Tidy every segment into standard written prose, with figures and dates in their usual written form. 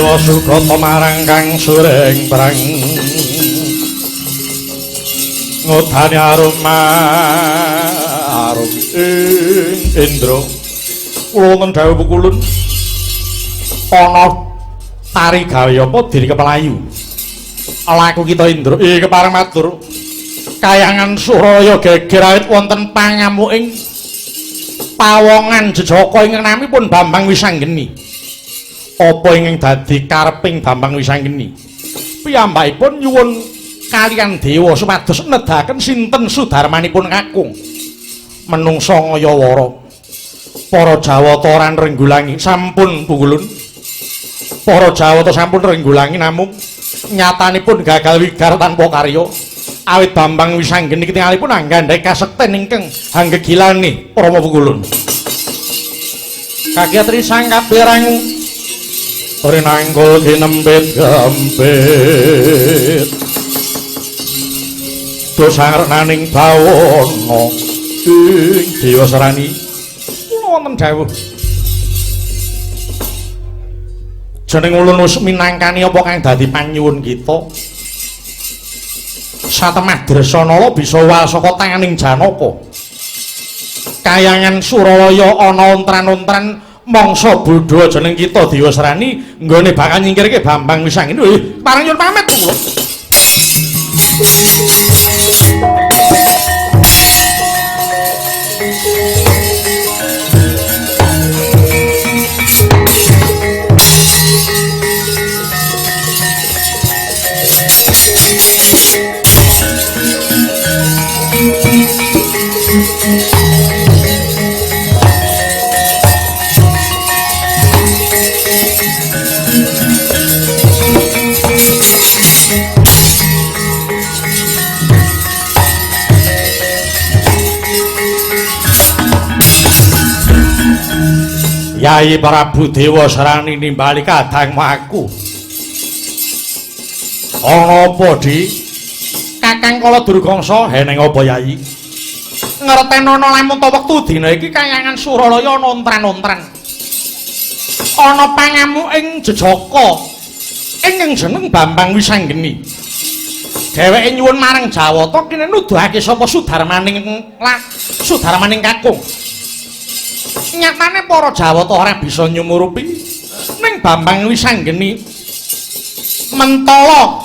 Dewa Sugata marang kang sureng perang ngutani arum ing Indra kula wonten dawuh pukulun ana tari gawe apa diri kepelayu laku kita Indra kepareng matur kayangan Suraya geger awit wonten pangamuking pawongan Jejaka ingkang namipun Bambang Wisanggeni. Apa ingkang dadi kareping Bambang Wisanggeni? Piyambakipun nyuwun kaliyan dewa supados nedahaken sinten sudarmanipun kakung. Menungsa ngayawara. Para Jawata ora nrenggulangi sampun pukulun. Para Jawata sampun nrenggulangi namung nyatanipun gagal wigar tanpa karya. Awit Bambang Wisanggeni ketingalipun anggandhahi kasekten ingkang hanggegilani Rama pukulun. Kagiatri sang kaberangu ora nanggul ginembit gambit dosangernaning bawana ing Dewa Serani kula wonten dawuh jeneng ulun wis minangkani apa kang dadi panyuwun kita satemah Dresanala bisa wal saka tanganing Janaka kayangan Suralaya ana ontran-ontran mangsa bodho jeneng kita Dewa Serani nggone bakal nyingkirke Bambang Wisanggeni parang nyuwun pamit kula. Yai Prabu Dewa Serani nimbali kadangmu aku. Ana apa, Di? Kakang Kala Durgangsa heneng apa, Yai? Ngertenono lamun ta wektu dina iki kayangan Suralaya ana ontran-ontran. Ana pangamu ing Jejaka ingkang jeneng Bambang Wisanggeni. Dheweke nyuwun marang Jawata kene nuduhake sapa sudarmaning kakung. Nyatane para Jawata ora bisa nyumurupi ning Bambang Wisanggeni mentala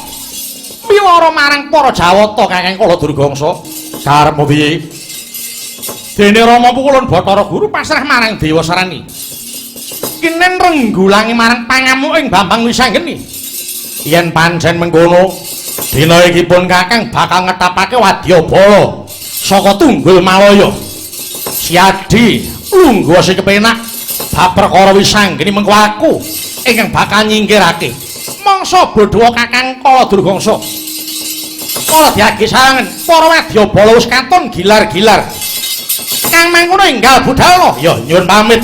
miwara marang para Jawata Kakang Kala Durgangsa karepmu piye dene Rama Pukulun Bathara Guru pasrah marang Dewa Serani kinen renggulangi marang pangamu ing Bambang Wisanggeni yen pancen mengkono dina iki pun Kakang bakal ngetapake wadyabala saka Tunggul Malaya siadi lungguh sing kepenak bab perkara Wisanggeni mengko aku ingkang bakal nyingkirake mangsa bodho Kakang Kala Durgangsa. Kala diagi sarangan para wadyabala wis katon gilar-gilar. Kang mangkono enggal budhal ya nyuwun pamit.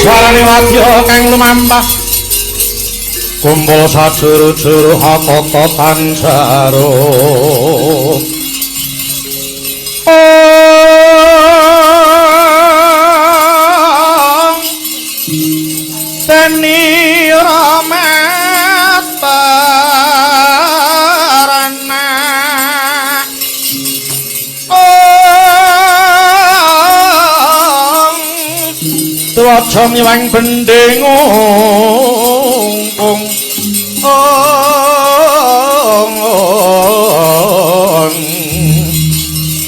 Suarane wadya kang lumampah kumpul sajuru-juru hatata tanjaro teni rametarana Tuwaca miwang bendengung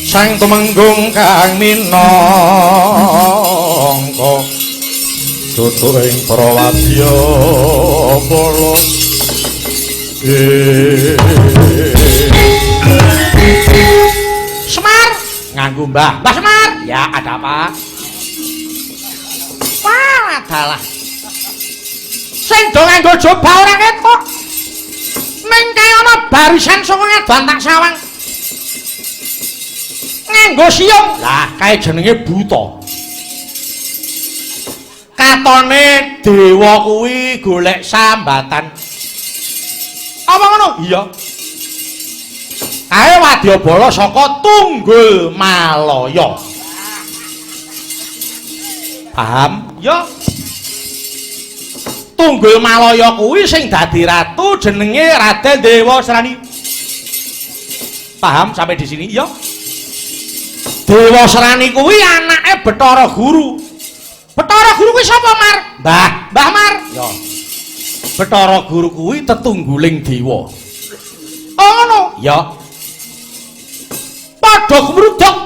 sang tumenggung kang minangka dudu ing prawadya bala Semar nganggo Mbah Semar ya ada apa adalah sing do nganggo jubah ora ketok ning kae ana barisan saka ngedan tak sawang nganggo siung lah kae jenenge buta katone dewa kuwi golek sambatan apa ngono iya kae wadyabala saka Tunggul Malaya paham ya Tunggul Malaya kuwi sing dadi ratu jenenge Raden Dewa Srani. Paham sampai di sini? Ya. Dewa Srani kuwi anake Bathara Guru. Bathara Guru kuwi sapa, Mar? Mbah Mar. Ya. Bathara Guru kuwi tetungguling dewa. Oh ngono? Ya. Padha kumruduk.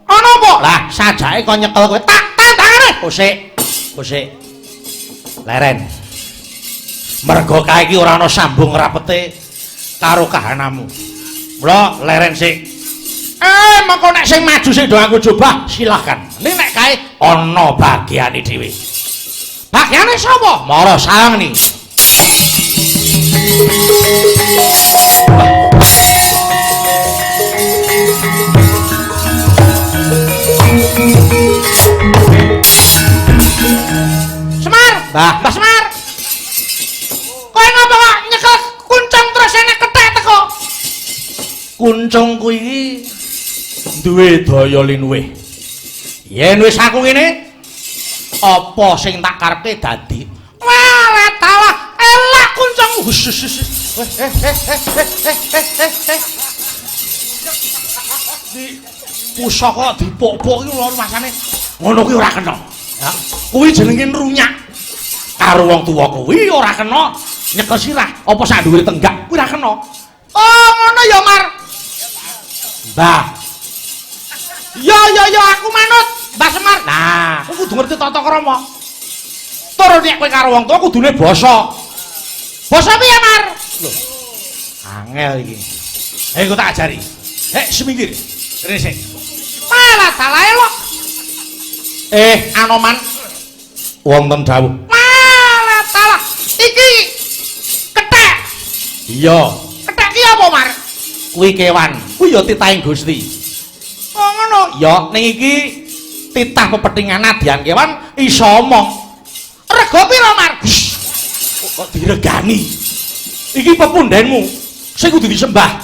Ana apa? Lah, sajake kok nyekel kowe tak tandangane. Kosik. Leren. Mergo kae iki ora ana sambung rapete karo kahanamu. Mula leren sik. Mengko nek sing maju sing do aku coba silahkan. Nek kae ana bagiane dhewe. Bagiane sapa? Mara sang ni. Mbah Semar. Kowe ngapa kok nyekel kuncung terus enek kethek teko? Kuncungku iki duwe daya linuwih. Yen wis aku ngene, apa sing tak karepe dadi? Walah talah, elak kuncung. Di pusaka dipok-pok iki lho masane. Ngono kuwi ora kena. Ya, kuwi jenenge runyak. Karo wong tuwa kuwi ora kena nyekel sirah apa sak dhuwure tenggak kuwi ora kena. Oh ngono ya Mar. Mbah. Ya aku manut Mbah Semar. Nah, kowe kudu ngerti tata krama. Tur nek kowe karo wong tuwa kudune basa. Basa piye Mar? Lho. Angel iki. Ayo tak ajari. Semingkir. Rene sik. Malah salah elok. Anoman wonten dawuh. Salah. Iki kethek. Iya. Kethek ki apa, Mar? Kuwi kewan. Kuwi ya titahing Gusti. Oh ngono. Ya ning iki titah pepethingan nadyan kewan iso omong. Rega pira, Mar? Kok diregani? Iki pepundenmu sing kudu disembah.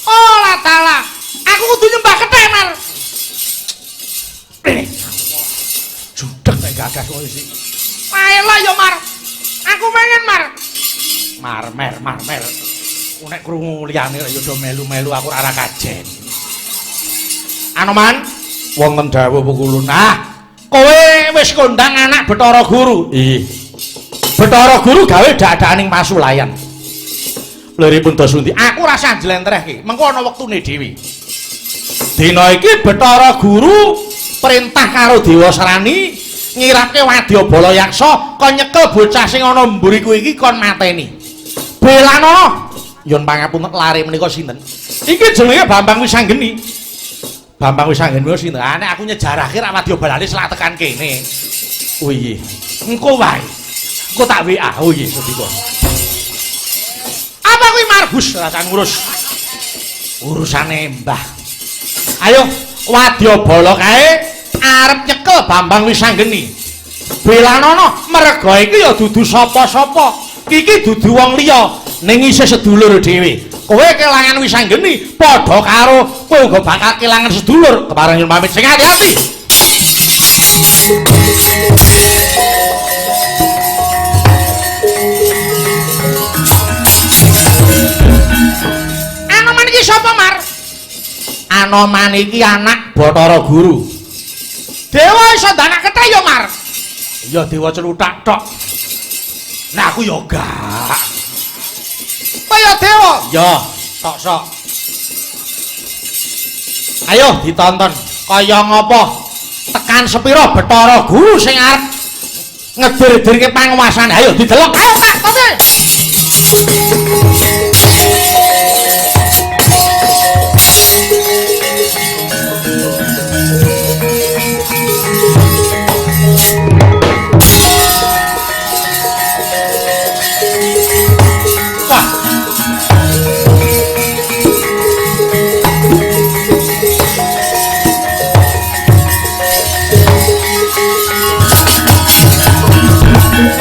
Oh la taala. Aku kudu nyembah kethek, Mar. Judeg nek gagas kowe iki. Ayolah ya, Mar. Aku pengen Mar. Nek krungu liyane ya do melu-melu aku ora kajen. Anoman wonten dawuh pukulun. Kowe wis kondang anak Bathara Guru. Bathara Guru gawe dak-dakaning pasulayan. Liripun Dasundi, aku rasa njlentrehke. Mengko ana wektune dhewe. Dina iki Bathara Guru perintah karo Dewa Serani ngirapke Wadya Balayaksa kon nyekel bocah sing ana mburiku iki kon mateni. Belanono. Nyun pangapunten lare menika sinten? Iki jenenge Bambang Wisanggeni. Bambang Wisanggeni menika sinten? Nek aku nyejarahke rak Wadya Balane selak tekan kene. Oh iya. Engko wae. Engko tak WA. Oh iya sedika. Apa kuwi Margus rasa ngurus urusane Mbah. Ayo Wadya Bala kae arep nyekel Bambang Wisanggeni. Belanono merga iki ya dudu sapa-sapa. Iki dudu wong liya ning isih sedulur dhewe. Kowe kelangan Wisanggeni padha karo kowe uga bakal kelangan sedulur. Kepareng nyuwun pamit sing ati-ati. Anoman iki sapa, Mar? Anoman iki anak Bathara Guru. Dewa iso ndanak kethek ya, Mar. Ya dewa celuthak tok. Nah aku ya gak. Kaya dewa. Ya, tok sok. Ayo ditonton kaya ngapa tekan sepira Bathara Guru sing arep ngedir-dirke panguwasane. Ayo didelok. Ayo tak kowe.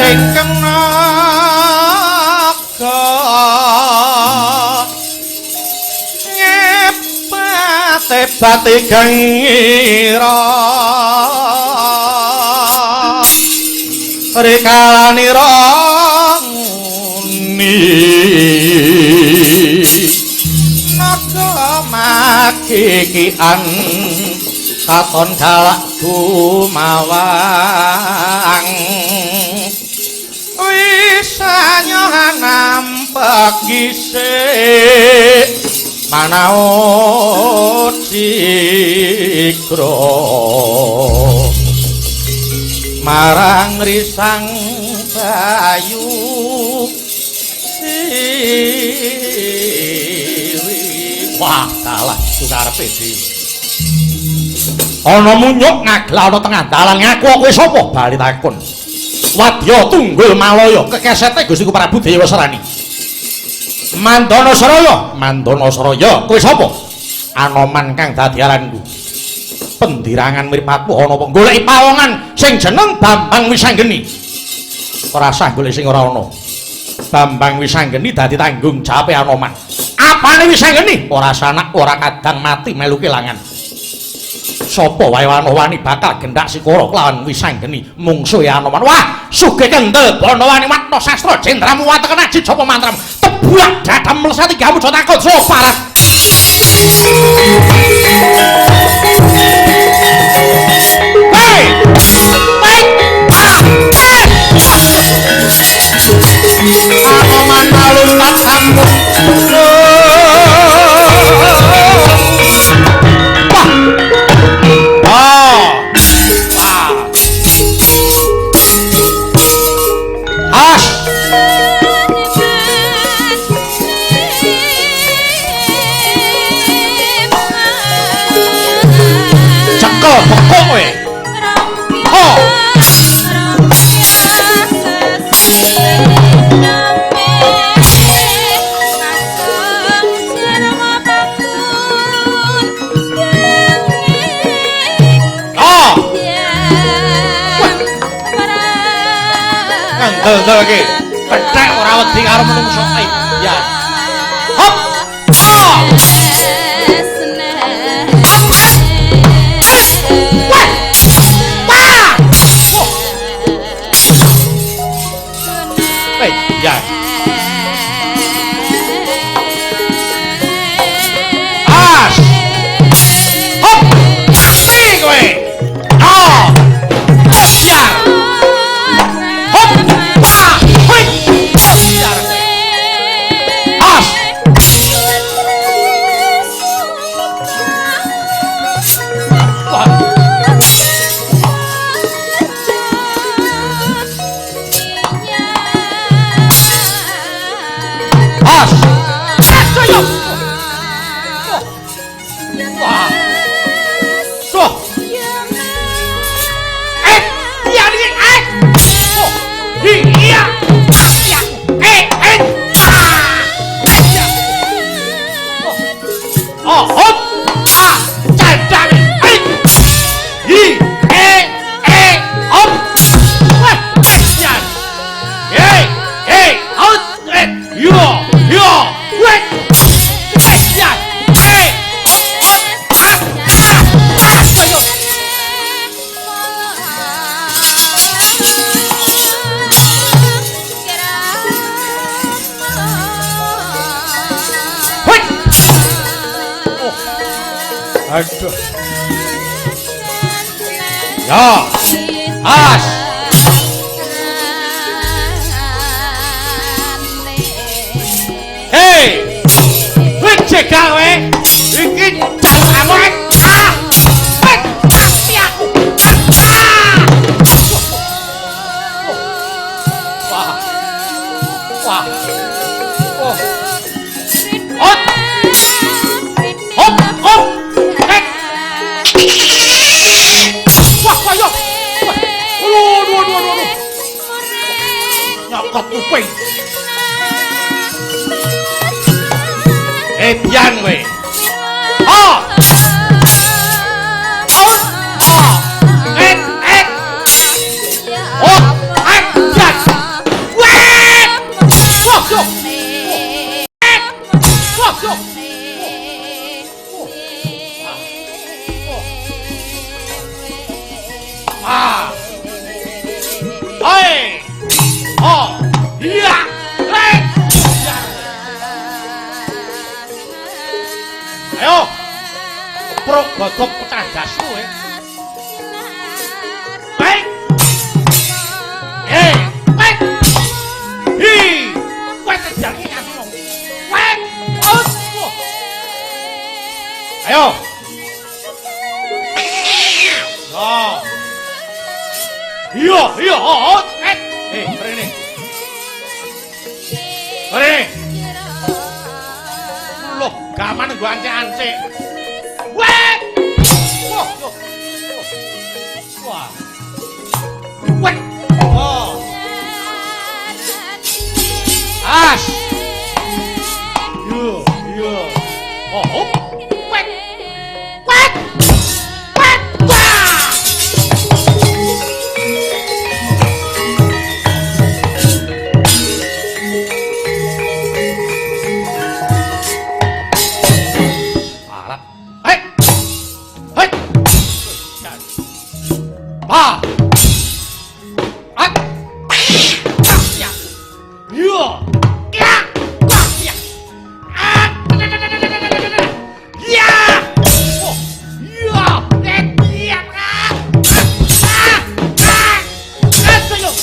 Ingkang naga ngepate-pate gaira rekalanira nguni naga makikian katon galak gumawang wisanya nampak gisik manaut cikro marang risang bayu Wah, dalah sukarepe dhewe. Ana munyuk ngagel ana tengah dalan ngaku kowe sapa bali takon. Wadya Tunggul Malaya kekesete Gustiku Prabu Dewa Serani. Mandana Saraya, kowe sapa? Anoman kang dadi aranku. Pendirangan mripatmu ana apa goleki pawongan sing jeneng Bambang Wisanggeni. Ora sah golek sing ora ana. Bambang Wisanggeni dadi tanggung jawabe Anoman. Apane Wisanggeni? Ora sanak, ora kadang mati melu kelangan. Sapa wae wani bakal gendak sikara kelawan Wisanggeni mungsuhe Anoman. Wah, sugih kendel Bandawani Watna Sastra jendramu wateken aji japa mantramu. Tebuak dadam mlesati gamu aja takut so parat. Hei! Anoman alun tak sambut. Ndel iki pethek ora wedi karo menungso ya. Hop. Ya. As. Hop. Iki kowe. Oh. Ya. Hop. Aduh. Ya. As. Hei. Wis cekak kowe. Iki jalanmu. Ah. Wis mati aku. Ah. Wah. Wah. Oh. Hop. Hop, hop. Wah, ayo. Aduh. Nyokot kuping. Pian kowe. Oh. Oh. Oh. Oh, pian. Weh. Wah, yo. Wah, yo. Ah. Hai. Oh. Iya. Hei. Ayo. Prok godhog pecah dasmu Baik. Baik. Hi. Kowe tejangi nganti wong. Baik. Ayo. Oh. Iya, mrene. Mrene. Gaman gua ancik-ancik. Wah. Wah. Wah. Wah. Oh. As. Yo, yo. Oh. Wah. Wah. Wah. Wah. Ah! Ah! Ya! Yo! Ya! Wah! Ya! Ah! Ya! Oh! Ya! Ya! Ah! Ah! Ah! Ayo!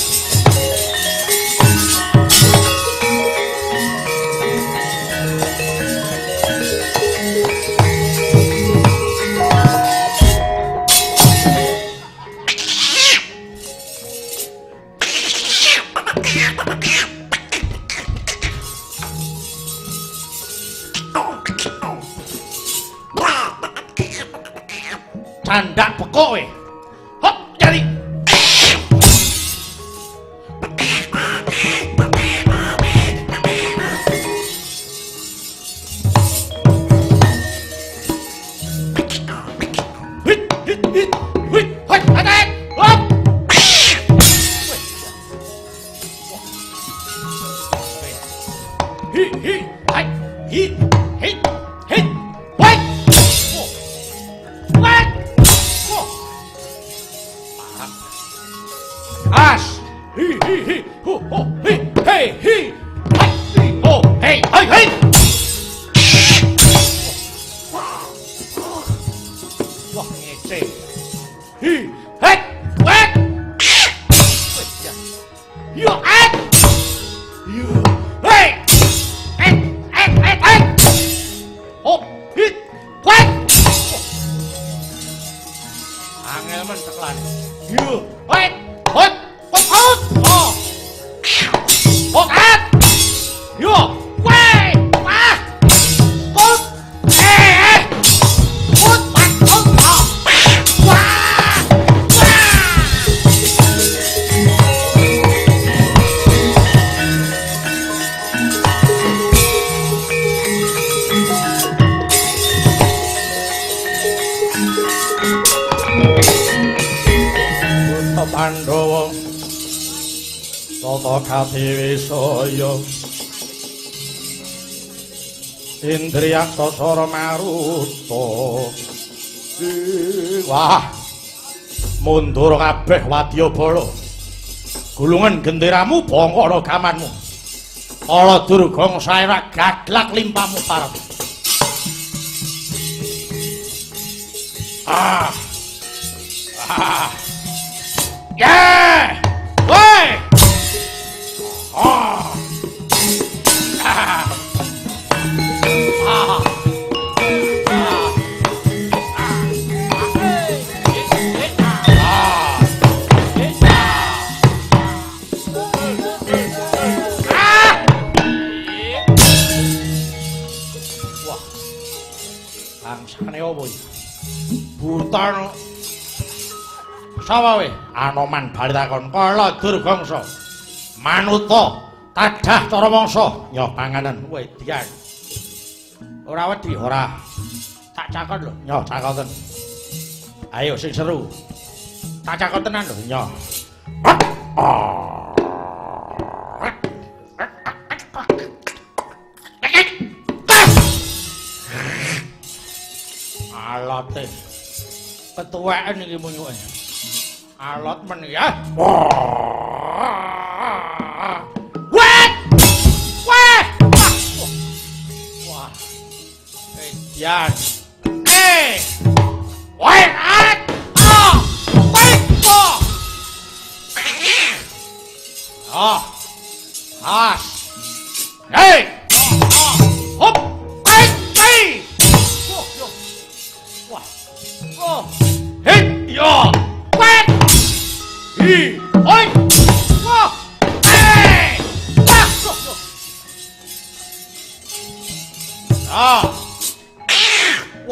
Candak bekok we. Hop, jadi. Hit, hit, hit. Hit, hit, attack. Hop. Hit, hit, hai, hit, hit, hit. Wait. What? As! Hi hi hi! Ho ho! Hi! Hey! Hi! Hi! Hi! Ho! Hey! Hey! Hey! Wah, ngece. Hi! Hey! Wet! Yo! At! Yo! Hey! At! At! At! At! Ho! Hit! Wet! Angel men seklan. Yo! Wet! Hot! Hot! Hot! Oh! Hot! At! Yo! Way! Wah! Hot! Eh! Hot! Hot! Hot! Hot! Wah! Buta Pandhawa Tata Katiwisaya Indriyaksa Sara Maruta. Wah, mundur kabeh wadyabala. Gulungan genderamu bangkana gamanmu. Ala durgang saera gaglak limpamu parep. Ah. Ah. Yeah! Woi! Ah. Ah. Ah. Bangsane opo iki? Butan sapa we? Anoman bali takon kala durgangsa. Manuta tadah cara mangsa nyoh panganan kowe dian. Ora wedi ora. Tak cakon lho, nyoh cakoten. Ayo sing seru. Tak cakon tenan lho, nyoh. Alote. Ketuweken iki munyuke. Alot men ya. Wah! Wah! Wah. Edian. Wah, at. Ah! Wait, oh. Ah. As. Hey! Hop! Hey! Hey! Wah. Oh. Hit! Yo! Wait! Hi! Oi! Wah! Hey! Wah! Ah!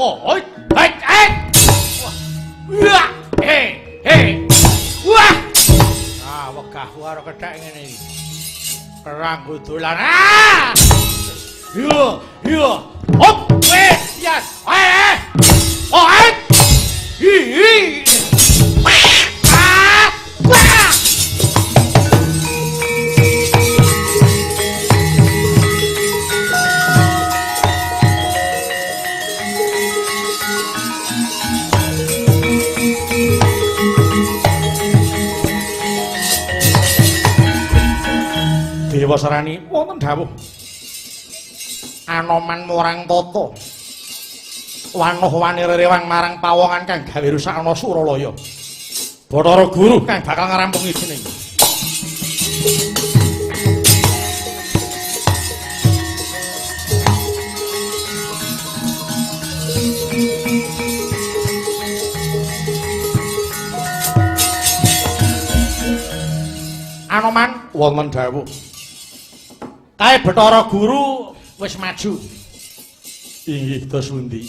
Wah, baik, wah, wah. Ah, wegah karo kethek ngene iki. Perang dolan. Ah! Yo. Hop, yes. Oh, hi. Ah! Wah! Dewa Sarani wonten dawuh Anoman murang tata wanuh wani rerewang marang pawongan kang gawe rusak ana Suralaya Bathara Guru kang bakal ngrampungi dene Anoman wonten dawuh kae Bathara Guru wis maju. Inggih dos pundi?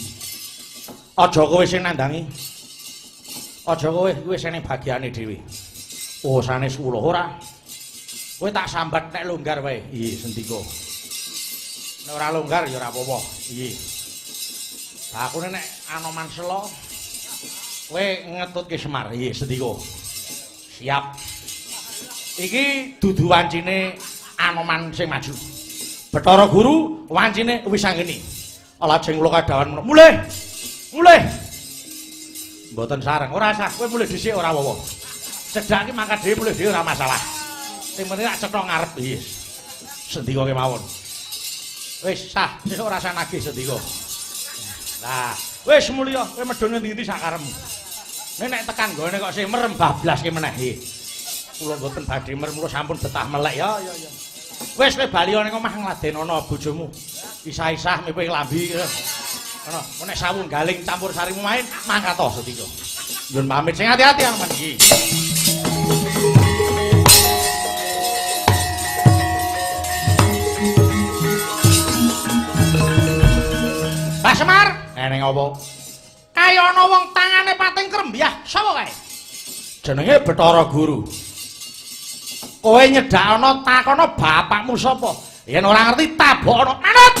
Aja kowe sing nandangi. Aja kowe wis ning bagiane dhewe. Oh sanes kula ora. Kowe tak sambat nek longgar wae. Nggih sendika. Nek ora longgar ya ora apa-apa. Nggih. Aku nek Anoman Sela kowe ngetutke Semar. Nggih sendika. Siap. Iki dudu wancine Anoman sing maju. Bathara Guru wancine wis anggene. Lajeng kula kadhawan mulih. Mboten sareng, ora sah. Kowe mulih dhisik ora apa-apa. Cedhak iki mangkat dhewe mulih dhewe ora masalah. Sing penting tak cetha ngarep wis. Sendika kemawon. Wis sah, sesuk ora sah nagih sendika. Lah, wis mulya, kowe medhun ngendi-endi sakarepmu. Nek tekan gone kok sing merem bablaske meneh. Kula mboten badhe merem, kula sampun betah melek ya. Wis kowe bali ning omah ngladenono bojomu. Isah-isah mipe lambi. Ngono, nek sawung galing campur sarimu main mangkat to sedika. Nyun pamit sing ati-ati Anoman iki. Pak Semar, eneng apa? Kaya ana wong tangane pating krembyah, sapa kae? Jenenge Bathara Guru. Kowe nyedakno takono bapakmu sapa? Yen ora ngerti tabokno manut.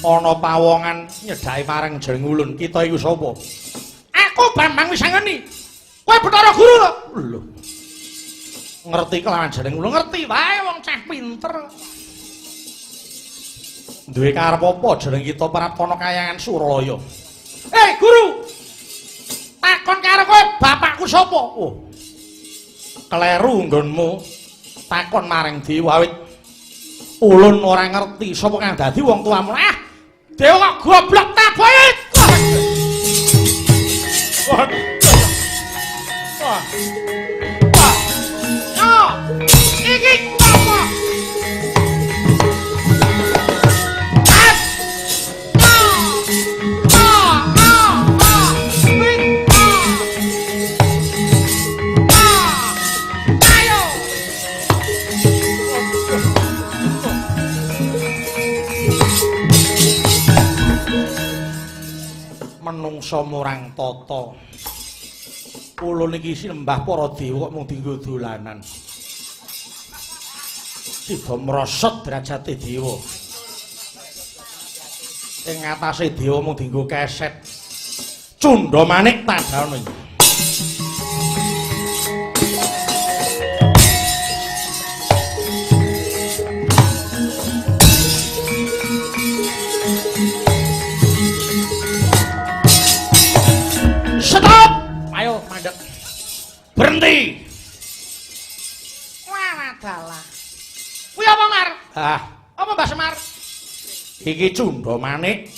Ana pawongan nyedhaki marang jeneng ulun. Kita iku sapa? Aku Bambang Wisangeni. Kowe Bathara Guru to? Lho. Ngerti kelawan jeneng ulun, ngerti wae wong cah pinter. Duwe karep apa jeneng kita Praptana Kayangan Suralaya? Guru. Takon karo kowe, bapakku sapa? Oh. Kleru nggonmu. Takon marang Dewa awit ulun ora ngerti sapa kang dadi wong tuamu. Dewa kok goblok taboit. Iki apa? Menungsa murang tata. Ulun iki sinembah para dewa kok mung dienggo dolanan. Sida mrosot derajate dewa. Ing ngatasé dewa mung dienggo keset. Cundha manik tandhane. Stop! Ayo mandek. Berhenti. Wah, dalah. Kuwi apa, Mar? Apa Mbah Semar? Iki cundha manik.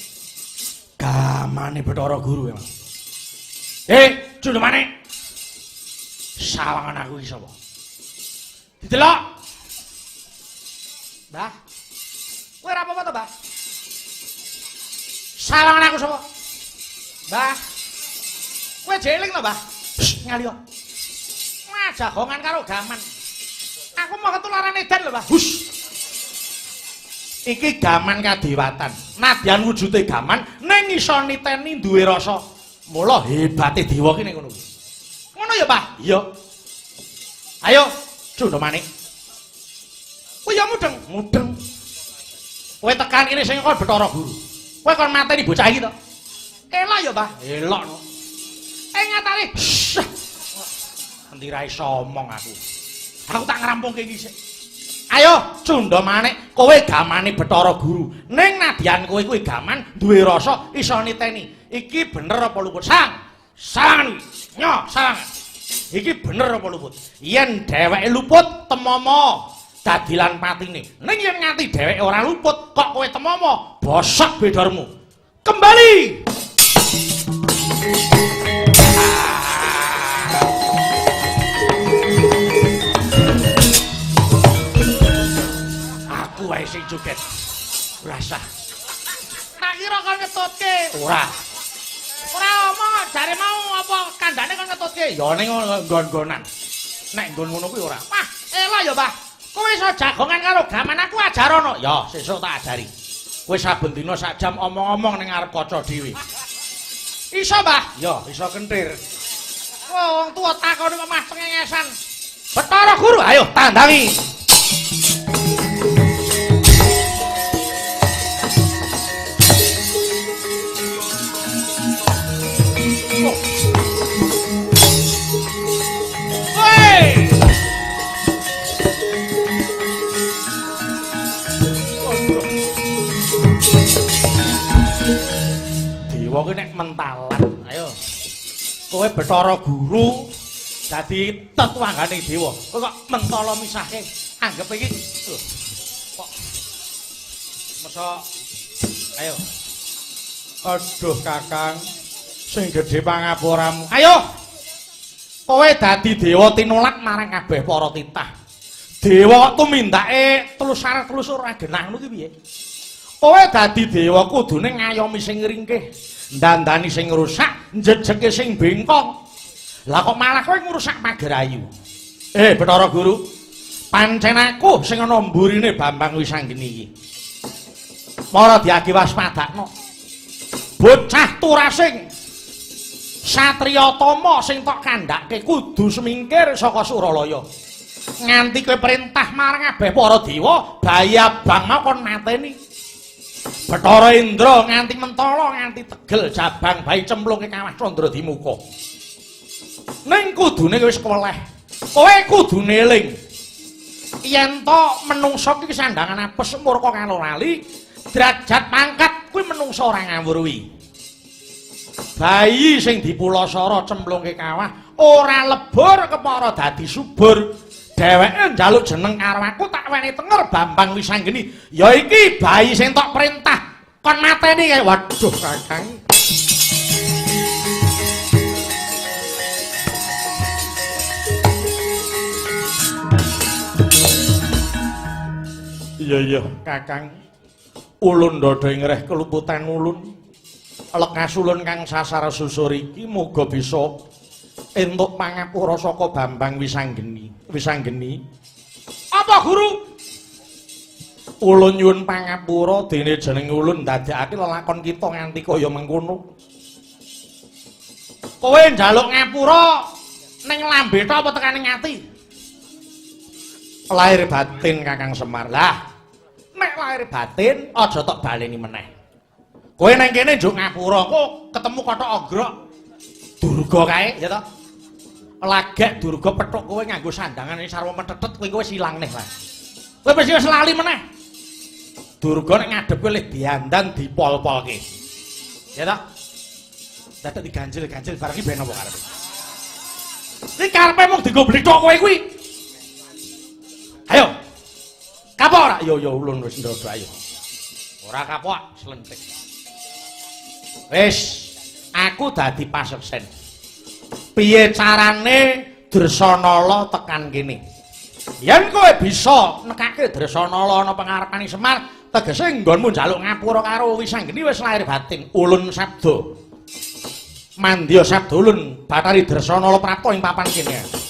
Gamane Bathara Guru emang. Cundha manik. Sawangan aku iki sapa? Didelok. Mbah. Kowe ora apa-apa to, Mbah? Sawangan aku sapa? Mbah. Kowe jeling to, Mbah? Ngali yo. Jagongan karo gaman. Aku mau ketularan edan lho, Mbah. Hush. Iki gaman kadewatan. Nadyan wujude gaman ning iso niteni duwe rasa. Mula hebate dewa ki ning ngono. Ngono ya, Mbah? Iya. Ayo, Cundha Manik. Kowe ya mudeng. Mudeng. Kowe tekan kene sing kon Bathara Guru. Kowe kon mateni bocah iki to. Elok ya, Mbah. Elok no. Ngatari. Endi ra iso omong aku. Aku tak ngrampungke iki sik. Ayo, Cundha Manik, kowe gamane Bathara Guru. Ning nadyan kowe kuwi gaman duwe rasa iso niteni. Iki bener apa luput? Sang. Nyo, sang. Iki bener apa luput? Yen dheweke luput, temomo dadilan patine. Ning yen nganti dheweke ora luput, kok kowe temomo, bosok bedormu. Kembali. Aku wae sing joget. Ora sah. Tak kira kon ngetutke. Ora. Ora omong, jare mau apa kandhane kon ngetutke. Ya ning nggon-nggonan. Nek nggon ngono kuwi ora. Wah, elok ya, Mbah. Kowe iso jagongan karo gaman aku ajarono. Ya, sesuk tak ajari. Kowe saben dina sak jam omong-omong ning arep kaca dhewe. Iso, Mbah? Ya, iso kentir. Wong tuwa takoni kok mah cengengesan. Bathara Guru, ayo tandangi. Woi! Dewa ki nek mentalan, ayo. Kowe Bathara Guru dadi tetuanggane dewa. Kowe kok mentala misahke. Anggep iki lho. Kok masa ayo. Aduh Kakang, sing gedhe pangaporamu. Ayo. Kowe dadi dewa tinulak marang kabeh para titah. Dewa kok tumindake telus ora genah ngono ki piye? Kowe dadi dewa kudune ngayomi sing ringkih, ndandani sing rusak, njejeke sing bengkong. Lah kok malah kowe ngrusak Magerayu. Bathara Guru, pancen aku sing ana mburine Bambang Wisanggeni iki. Para diagi waspadakno. Bocah turasing satriya tama sing tok kandhake kudu semingkir saka Suralaya. Nganti kowe perintah marang kabeh para dewa, bayi abang mau kon mateni. Bathara Indra nganti mentala nganti tegel jabang bayi cemplungke kawah Candra Dimuka. Ning kudune wis keleh. Kowe kudu eling. Yen to menungsa iki sandangan apes murka karo lali, derajat pangkat kuwi menungsa ora ngawur wi. Bayi sing dipulasara cemplungke kawah ora lebur kepara dadi subur. Dheweke njaluk jeneng karo aku tak weni tenger Bambang Wisanggeni. Ya iki bayi sing tok perintah kon mateni kae. Waduh Kakang. Iya Kakang. Ulun ndodho ngreh keluputan ulun. Lekas ulun kang sasar susur iki muga bisa entuk pangapura saka Bambang Wisanggeni. Apa Guru? Ulun nyuwun pangapura dene jeneng ulun ndadekake lelakon kita nganti kaya mengkono. Kowe njaluk ngapura ning lambe ta apa tekaning ati? Lahir batin Kakang Semar. Lah, nek lahir batin aja tok baleni meneh. Kowe nang kene njuk ngapura kok ketemu Kathok Ogrok. Durga kae, ya ta? Lagek Durga pethuk kowe nganggo sandangan sarwa metetet kowe wis ilang neh lah. Kowe mesti wis lali meneh. Durga nek ngadep kowe le diandan dipol-polke. Ya ta? Dadak diganjil-ganjil bareng iki ben apa karepe? Iki karepe mung dienggo blethok kowe kuwi. Ayo. Kapok ora? Yo ulun wis ndrodho ayo. Ora kapok, slentik. Wis, aku dadi paseksen. Piye carane Dresanala tekan kene? Yen kowe bisa nekake Dresanala ana pangarepaning Semar, tegese nggonmu njaluk ngapura karo Wisanggeni wis lahir batin. Ulun sabda. Mandya Sabdulun Bathari Dresana prapta ing papan kene.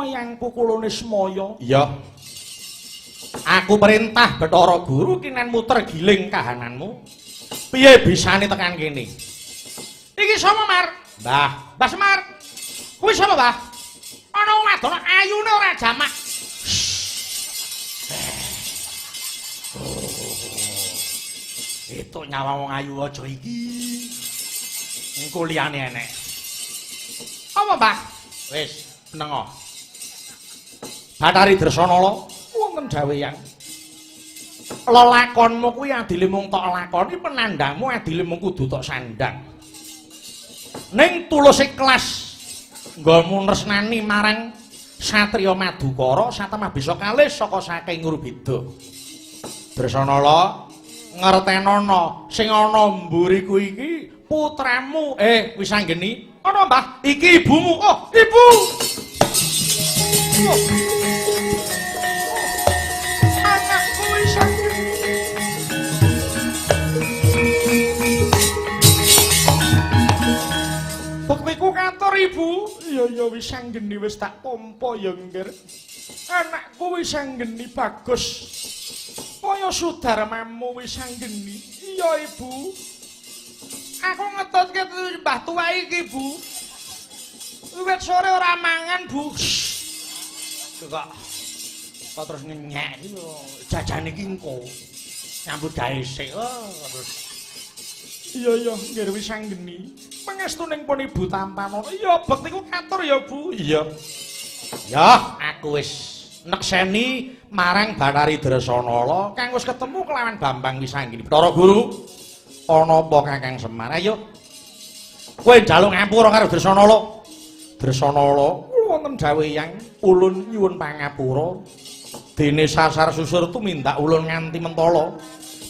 Yang pukulane semaya. Iya. Aku perintah Bathara Guru kinan muter giling kahananmu. Piye bisane tekan kene? Iki sapa, Mar? Mbah Semar. Kuwi sapa, Mbah? Ana wong wadon ayune ora jamak. Itu nyawa wong ayu aja iki. Engko liyane enek. Apa, Mbah? Wis, menengo. Bathari Dresana wonten daweyang. Lelakonmu kuwi adile mung tok lakoni, penandangmu adile mung kudu tok sandang. Ning tulus ikhlas nggonmu tresnani marang satriya Madukara satemah bisa kalih saka saking Ngurbeda. Dresana ngertenana sing ana mburiku iki putramu wis anggeni. Ana Mbah, iki ibumu. Oh, ibu. Oh. Anakku wis anggeni. Bektiku kantor ibu. Iya wis anggeni wis tak pompa ya ngger. Anakku wis anggeni bagus. Kaya sudarmamu wis anggeni. Iya ibu. Aku ngetutke Mbah Tuwa iki, Bu. Wiwit sore ora mangan, Bu. Kok terus ngenyek iki lho. Jajane iki engko. Nyambut gawe sik. Terus. Iya, nggih wis anggeni. Pangestuning pun ibu tampan. Iya, bektiku kantor ya, Bu. Iya. Ya, aku wis nekseni marang Bathari Dresana kang wis ketemu kelawan Bambang Wisanggeni. Bathara Guru. Ana apa Kakang Semar? Ayo. Kowe njaluk ngapura karo Dresana. Dresana wonten daweyang ulun nyuwun pangapura. Dene sasar susur tumindak ulun nganti mentala.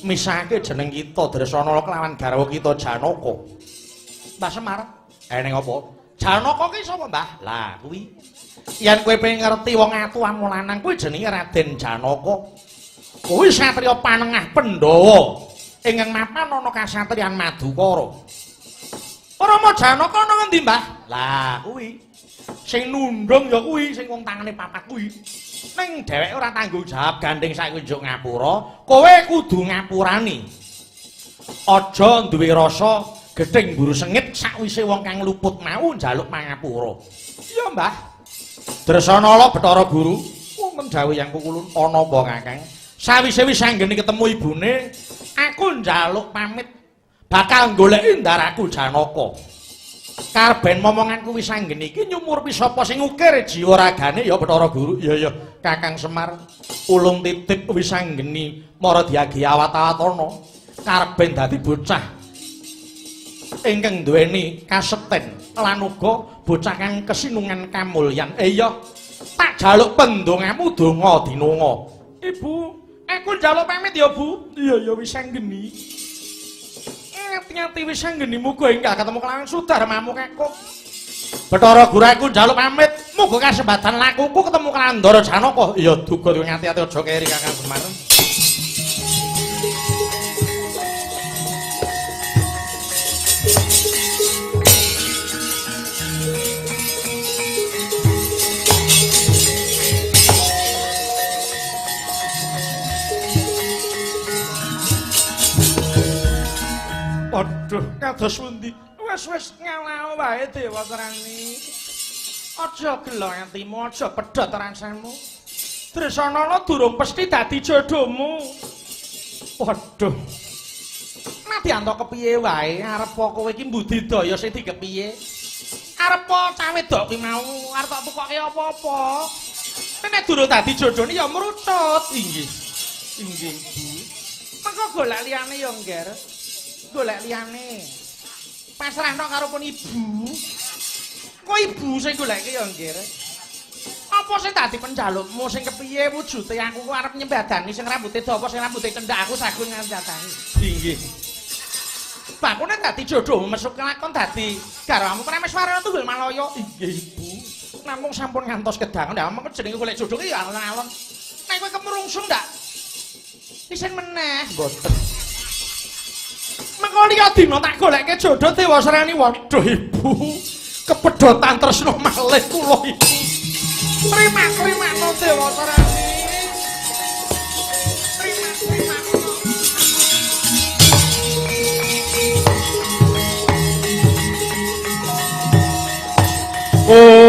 Misahake jeneng kita Dresana kelawan garwa kita Janaka. Mbah Semar, ning apa? Janaka ki sapa, Mbah? Lah kuwi yen kowe pengen ngerti wong atuanmu lanang kuwi jenenge Raden Janaka. Kuwi satriya panengah Pandhawa. Ingkang mapan ana kasatriyan Madukara. Rama Janaka ana ngendi, Mbah? Lah, kuwi. Sing nundung ya kuwi, sing wong tangane papat kuwi. Ning dheweke ora tanggung jawab gandeng saiki njuk ngapura, kowe kudu ngapurani. Aja duwe rasa gething mburu sengit sakwise wong kang luput mau njaluk pangapura. Iya, Mbah. Dresana Bathara Guru, wonten dawuh kulun ana apa, Kakang? Sawise wis anggene ketemu ibune, aku njaluk pamit bakal goleki ndaraku Janaka. Karben momonganku wis anggene iki nyumurpi sapa sing ukir jiwa ragane ya Bathara Guru. Iya, Kakang Semar, ulung titip wis anggene mara diagi awat-awatana. Karben dadi bocah ingkang duweni kasekten lan uga bocah kang kesinungan kamulyan. Iya, tak jaluk pendongamu donga dinunga. Ibu, aku njaluk pamit ya, Bu. Iya, wis anggeni. Ngati-ngati wis anggeni muga enggak ketemu kelawan sudarmamu Kakung. Bathara Guru aku njaluk pamit, muga kasempatan lakuku ketemu kelawan Ndara Janaka. Iya, duga ngati-ati aja keri Kakang Semar. Aduh, kados pundi? Wis ngalah wae Dewa Trani. Aja gelo atimu, aja pedhot rasamu. Dresana durung pesthi dadi jodohmu. Waduh. Nadyanto kepiye wae arep kowe iki mbudidaya sing dikepiye? Arep cah wedok ki mau arep tak tukoke apa-apa. Nek durung dadi jodohne ya mrutut. Inggih. Inggih, Bu. Mengko golek liyane ya, Ngger. Golek liyane. Pasrahno karo pun ibu. Kok ibu sing goleke ya, Ngger? Apa Apa sing dadi penjalukmu sing kepiye wujude aku ku arep nyembadani sing rambuté dawa sing rambuté cendak aku sagun ngandhatani. Inggih. Bakune dadi jodohmu mesuk kelakon dadi garwamu Prameswara Tunggul Malaya. Inggih, Ibu. Namung sampun ngantos kedang ndak mengko jenenge golek jodoh ki ya alon-alon. Nek kowe kemrungsung ndak? Isin meneh. Mboten. Mengko liya dina tak golekke jodoh Dewasrani. Waduh, Ibu. Kepedotan tresno malih kula iki. Terima no Dewasrani. Terima. Oh